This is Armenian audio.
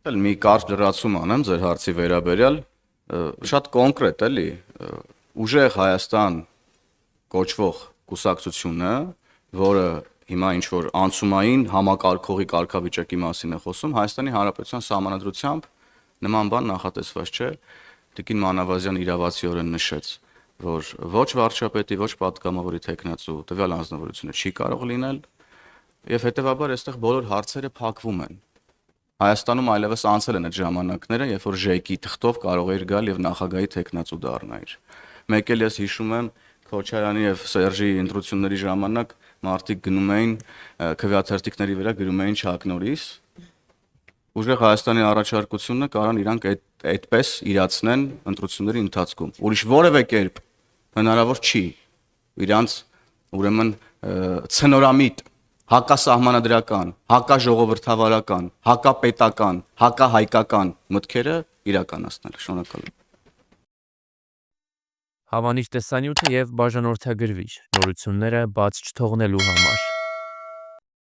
Էլ մի կարճ լրացում անեմ ձեր հարցի վերաբերյալ, շատ կոնկրետ էլի, ուժեղ Հայաստան կոչվող կուսակցությունը, որը հիմա ինչ որ անցումային համակարգողի կարգավիճակի մասին է խոսում, Հայաստանի Հանրապետության Սահմանադրությամբ նման բան նախատեսված չէ, Տիկին Մանավազյան իրավացիորեն նշեց, որ ոչ վարչապետի, ոչ պատգամավորի տեխնացու տվյալ անձնավորությունը չի կարող լինել, եւ հետեւաբար այստեղ բոլոր հարցերը փակվում են։ Հայաստանում այլևս անցել են այդ ժամանակները, երբ որ ժեյկի թղթով կարող էր գալ եւ նախագահի տեխնացու դառնալ։ Մեկ էլ ես հիշում եմ Քոչարյանի եւ Սերժի ընտրությունների ժամանակ մարդիկ գնում էին քվեաթերթիկների վրա գրում էին Չակ Նորրիս։ Ուժեղ Հայաստանի առաջարկությունը կարան իրանք այդպես իրացնեն ընտրությունների ընթացքում։ Ուրիշ որևէ կերպ հնարավոր չի իրանք ուրեմն ցնորամիտ հակասահմանադրական, հակաժողովրդավարական, հակապետական, հակահայկական մտքերը իրականացնել։ Շնորհակալ եմ։ Հավանիչ տեսանյութը եւ բաժանորդագրվիչ նորությունները բաց չթողնելու համար։